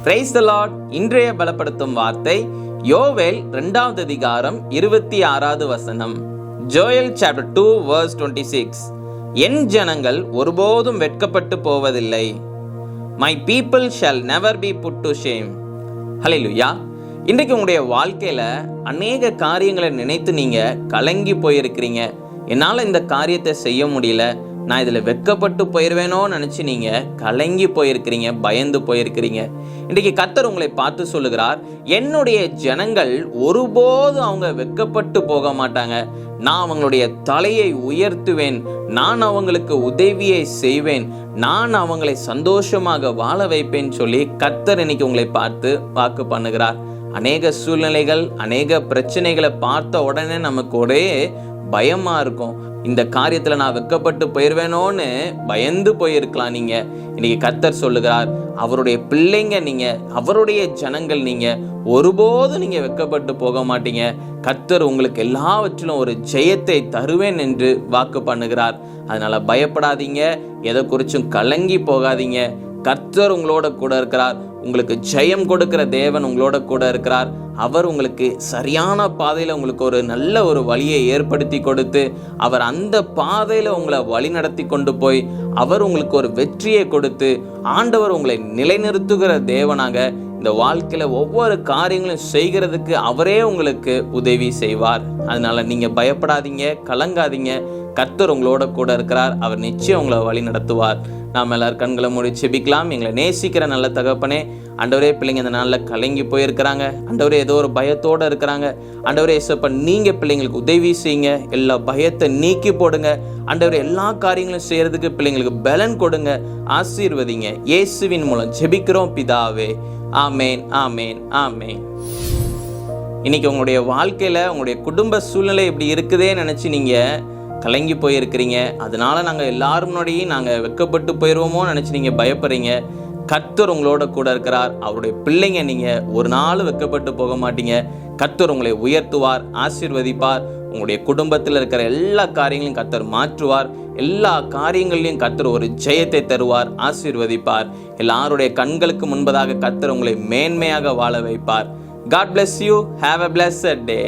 Praise the Lord. இன்றைய பலப்படுத்தும் வார்த்தை யோவேல் 2வது அதிகாரம் 26வது வசனம். Joel chapter 2 verse 26. என் ஜனங்கள் ஒருபோதும் வெட்கப்பட்டு போவதில்லை. My people shall never be put to shame. ஹல்லேலூயா. இன்றைக்கு உங்களுடைய வாழ்க்கையில அநேக காரியங்களை நினைத்து நீங்க கலங்கி போயிருக்கிறீங்க. என்னால் இந்த காரியத்தை செய்ய முடியல, நான் இதில் வெட்கப்பட்டு போயிடுவேனோன்னு நினச்சி நீங்கள் கலங்கி போயிருக்கிறீங்க, பயந்து போயிருக்கிறீங்க. இன்றைக்கு கர்த்தர் உங்களை பார்த்து சொல்லுகிறார், என்னுடைய ஜனங்கள் ஒருபோதும் அவங்க வெட்கப்பட்டு போக மாட்டாங்க. நான் அவங்களுடைய தலையை உயர்த்துவேன், நான் அவங்களுக்கு உதவியை செய்வேன், நான் அவங்களை சந்தோஷமாக வாழ வைப்பேன் சொல்லி கர்த்தர் இன்னைக்கு உங்களை பார்த்து வாக்கு பண்ணுகிறார். அநேக சூழ்நிலைகள், அநேக பிரச்சனைகளை பார்த்த உடனே நமக்கு ஒரே பயமா இருக்கும். இந்த காரியத்துல நான் வெட்கப்பட்டு போயிருவேனோன்னு பயந்து போயிருக்கலாம். நீங்க இன்னைக்கு கர்த்தர் சொல்லுகிறார், அவருடைய பிள்ளைங்க நீங்க, அவருடைய ஜனங்கள் நீங்க, ஒருபோதும் நீங்க வெட்கப்பட்டு போக மாட்டீங்க. கர்த்தர் உங்களுக்கு எல்லாவற்றிலும் ஒரு ஜெயத்தை தருவேன் என்று வாக்கு பண்ணுகிறார். அதனால பயப்படாதீங்க, எதை குறிச்சும் கலங்கி போகாதீங்க. கர்த்தர் உங்களோட கூட இருக்கிறார். உங்களுக்கு ஜெயம் கொடுக்கிற தேவன் உங்களோட கூட இருக்கிறார். அவர் உங்களுக்கு சரியான பாதையில் உங்களுக்கு ஒரு நல்ல ஒரு வழியை ஏற்படுத்தி கொடுத்து, அவர் அந்த பாதையில் உங்களை வழி நடத்தி கொண்டு போய் அவர் உங்களுக்கு ஒரு வெற்றியை கொடுத்து, ஆண்டவர் உங்களை நிலைநிறுத்துகிற தேவனாக இந்த வாழ்க்கையில ஒவ்வொரு காரியங்களும் செய்கிறதுக்கு அவரே உங்களுக்கு உதவி செய்வார். அதனால நீங்க பயப்படாதீங்க, கலங்காதீங்க. கர்த்தர் உங்களோட கூட இருக்கிறார். அவர் நிச்சயம் உங்களை வழி நடத்துவார். நாம் எல்லாரும் கண்களை மூடி செபிக்கலாம். எங்களை நேசிக்கிற நல்ல தகப்பனே, ஆண்டவரே, பிள்ளைங்க இந்த நாளில் கலங்கி போயிருக்கிறாங்க. ஆண்டவரே, ஏதோ ஒரு பயத்தோடு இருக்கிறாங்க. ஆண்டவரே இயேசுப்பா, நீங்கள் பிள்ளைங்களுக்கு உதவி செய்யுங்க, எல்லா பயத்தை நீக்கி போடுங்க. ஆண்டவரே, எல்லா காரியங்களும் செய்கிறதுக்கு பிள்ளைங்களுக்கு பலன் கொடுங்க, ஆசீர்வதிங்க. இயேசுவின் மூலம் ஜெபிக்கிறோம் பிதாவே. ஆமேன், ஆமேன், ஆமேன். இன்னைக்கு உங்களுடைய வாழ்க்கையில் உங்களுடைய குடும்ப சூழ்நிலை இப்படி இருக்குதே நினச்சி நீங்கள் கலங்கி போயிருக்கிறீங்க. அதனால நாங்கள் எல்லாரும் முன்னாடியும் நாங்கள் வெட்கப்பட்டு போயிடுவோமோ நினச்சி நீங்கள் பயப்படுறீங்க. கர்த்தர் உங்களோட கூட இருக்கிறார். அவருடைய பிள்ளைங்க நீங்கள் ஒரு நாள் வெட்கப்பட்டு போக மாட்டீங்க. கர்த்தர் உங்களை உயர்த்துவார், ஆசீர்வதிப்பார். உங்களுடைய குடும்பத்தில் இருக்கிற எல்லா காரியங்களையும் கர்த்தர் மாற்றுவார். எல்லா காரியங்களையும் கர்த்தர் ஒரு ஜெயத்தை தருவார், ஆசீர்வதிப்பார். எல்லாருடைய கண்களுக்கு முன்பதாக கர்த்தர் உங்களை மேன்மையாக வாழ வைப்பார். God bless you. Have a blessed day.